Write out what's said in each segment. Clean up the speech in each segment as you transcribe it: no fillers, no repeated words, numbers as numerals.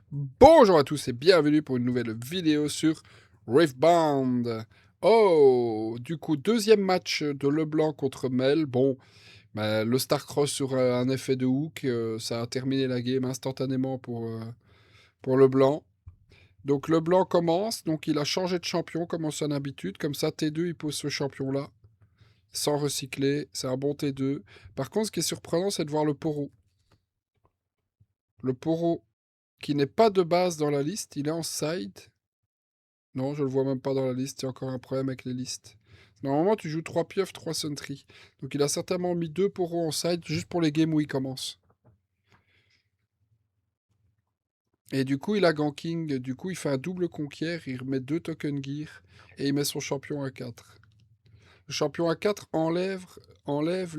Bonjour à tous et bienvenue pour une nouvelle vidéo sur Riftbound. Oh, du coup, deuxième match de Leblanc contre Mel. Bon, bah, le Starcross sur un effet de hook, ça a terminé la game instantanément pour Leblanc. Donc Leblanc commence, donc il a changé de champion comme en son habitude. Comme ça, T2, il pose ce champion-là, sans recycler. C'est un bon T2. Par contre, ce qui est surprenant, c'est de voir le Poro. Le Poro, qui n'est pas de base dans la liste, il est en side. Non, je le vois même pas dans la liste. Il y a encore un problème avec les listes. Normalement, tu joues 3 pieuvres, 3 sentry. Donc il a certainement mis 2 poros en side juste pour les games où il commence. Et du coup, il a ganking. Du coup, il fait un double conquiert. Il remet 2 token gear. Et il met son champion à 4. Le champion à 4 enlève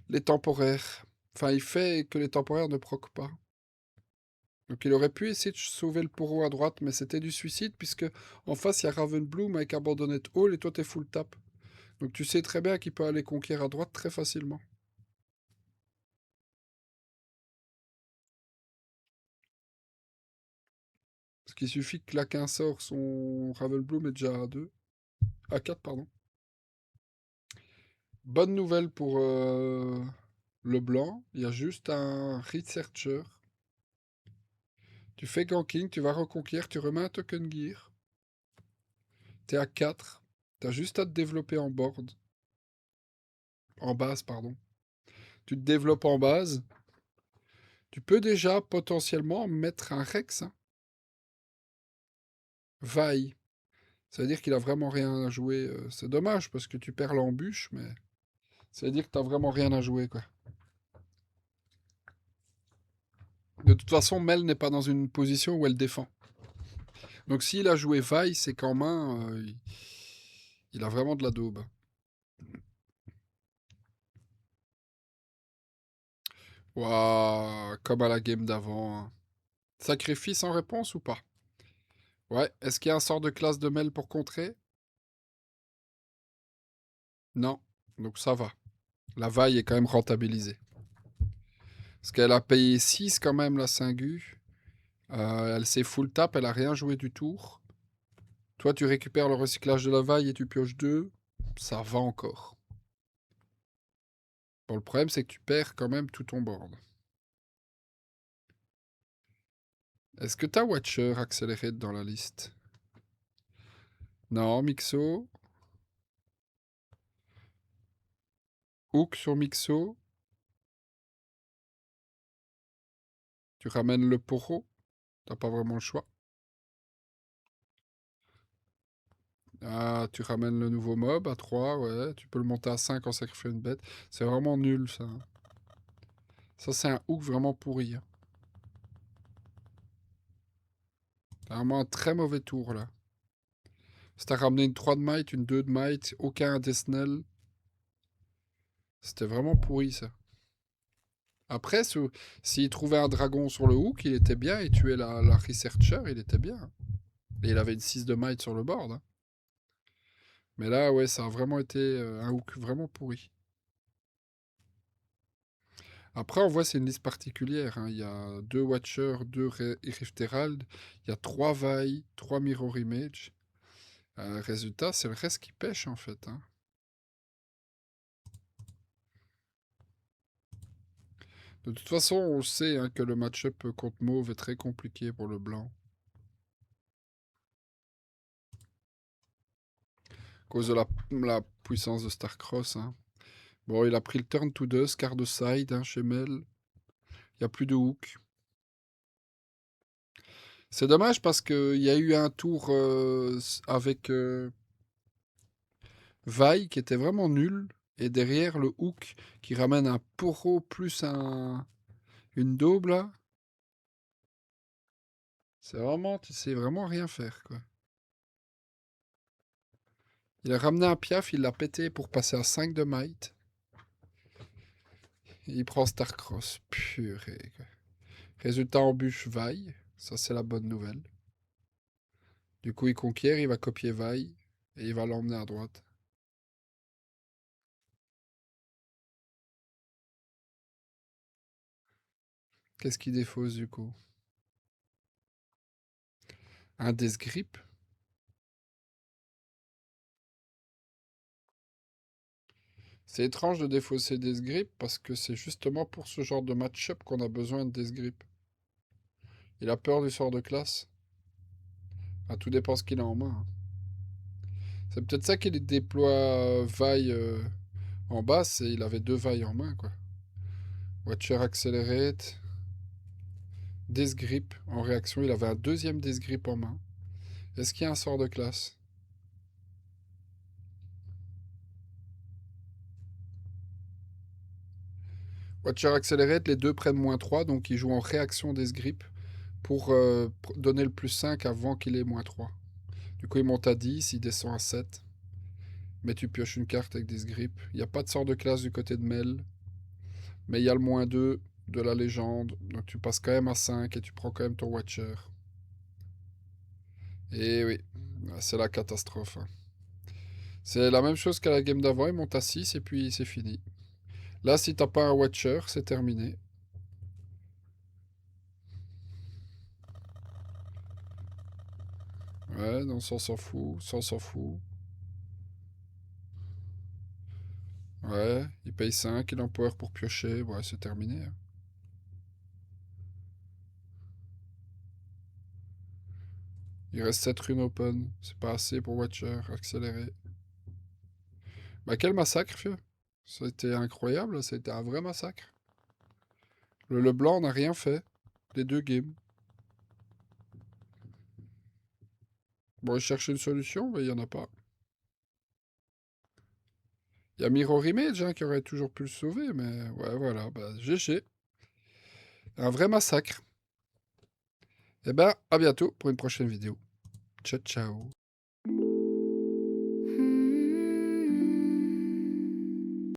les temporaires. Enfin, il fait que les temporaires ne proc pas. Donc il aurait pu essayer de sauver le poro à droite, mais c'était du suicide, puisque en face, il y a Ravenbloom avec Abandoned Hall et toi, t'es full tap. Donc tu sais très bien qu'il peut aller conquérir à droite très facilement. Parce qu'il suffit que claque un sort, son Ravenbloom est déjà à 2. À 4, pardon. Bonne nouvelle pour le blanc. Il y a juste un Researcher. Tu fais ganking, tu vas reconquérir, tu remets un token gear. T'es à 4. T'as juste à te développer en board. En base, pardon. Tu te développes en base. Tu peux déjà potentiellement mettre un Rex. Hein. Vaille. Ça veut dire qu'il a vraiment rien à jouer. C'est dommage parce que tu perds l'embûche, mais ça veut dire que t'as vraiment rien à jouer, quoi. De toute façon, Mel n'est pas dans une position où elle défend. Donc s'il a joué Vaille, c'est qu'en main, il a vraiment de la daube. Waouh, comme à la game d'avant. Hein. Sacrifice en réponse ou pas? Ouais, est-ce qu'il y a un sort de classe de Mel pour contrer? Non, donc ça va. La Vaille est quand même rentabilisée. Parce qu'elle a payé 6 quand même, la Singu. Elle s'est full tap, elle a rien joué du tour. Toi, tu récupères le recyclage de la Vaille et tu pioches 2. Ça va encore. Bon, le problème, c'est que tu perds quand même tout ton board. Est-ce que t'as Watcher Accelerate dans la liste? Non, Mixo. Hook sur Mixo. Tu ramènes le Poro. T'as pas vraiment le choix. Ah, tu ramènes le nouveau mob à 3, ouais. Tu peux le monter à 5 en sacrifiant une bête. C'est vraiment nul, ça. Hein. Ça, c'est un hook vraiment pourri. Hein. T'as vraiment un très mauvais tour, là. Si t'as ramené une 3 de might, une 2 de might, aucun Desnel. C'était vraiment pourri, ça. Après, s'il trouvait un dragon sur le hook, il était bien. Et tuait la researcher, il était bien. Et il avait une 6 de might sur le board. Hein. Mais là, ouais, ça a vraiment été un hook vraiment pourri. Après, on voit c'est une liste particulière. Hein. Il y a 2 Watchers, 2 Rift Herald, il y a 3 Vi, 3 Mirror Image. Résultat, c'est le reste qui pêche en fait. Hein. De toute façon, on sait hein, que le match-up contre Mauve est très compliqué pour le blanc. À cause de la puissance de Starcross. Hein. Bon, il a pris le turn to dust, quart de side hein, chez Mel. Il n'y a plus de hook. C'est dommage parce qu'il y a eu un tour avec Vi qui était vraiment nul. Et derrière le hook qui ramène un poro plus une daube là. C'est vraiment, tu sais vraiment rien faire quoi. Il a ramené un piaf, il l'a pété pour passer à 5 de might. Et il prend Starcross. Purée quoi. Résultat embûche Vi. Ça c'est la bonne nouvelle. Du coup il conquiert, il va copier Vi. Et il va l'emmener à droite. Qu'est-ce qui défausse du coup? Un Death Grip? C'est étrange de défausser Death Grip parce que c'est justement pour ce genre de match-up qu'on a besoin de Death Grip. Il a peur du sort de classe. Ah, tout dépend ce qu'il a en main, hein. C'est peut-être ça qu'il déploie vaille en bas, c'est il avait deux vailles en main, quoi. Watcher Accelerate, Death Grip en réaction, il avait un deuxième Death Grip en main. Est-ce qu'il y a un sort de classe? Watcher Accelerate, les deux prennent -3, donc il joue en réaction Death Grip pour donner le +5 avant qu'il ait -3. Du coup, il monte à 10, il descend à 7. Mais tu pioches une carte avec Death Grip. Il n'y a pas de sort de classe du côté de Mel. Mais il y a le -2 de la légende. Donc tu passes quand même à 5 et tu prends quand même ton Watcher. Et oui, c'est la catastrophe, hein. C'est la même chose qu'à la game d'avant, il monte à 6 et puis c'est fini. Là, si t'as pas un Watcher, c'est terminé. Ouais, non, ça on s'en fout, ça on s'en fout. Ouais, il paye 5, il empower pour piocher, ouais, c'est terminé, hein. Il reste 7 runes open, c'est pas assez pour Watcher, accélérer. Bah quel massacre, fieu. Ça a été incroyable, ça a été un vrai massacre. Le Leblanc n'a rien fait, les deux games. Bon, il cherche une solution, mais il n'y en a pas. Il y a Mirror Image hein, qui aurait toujours pu le sauver, mais ouais, voilà, bah GG. Un vrai massacre. Eh ben, à bientôt pour une prochaine vidéo. Ciao, ciao.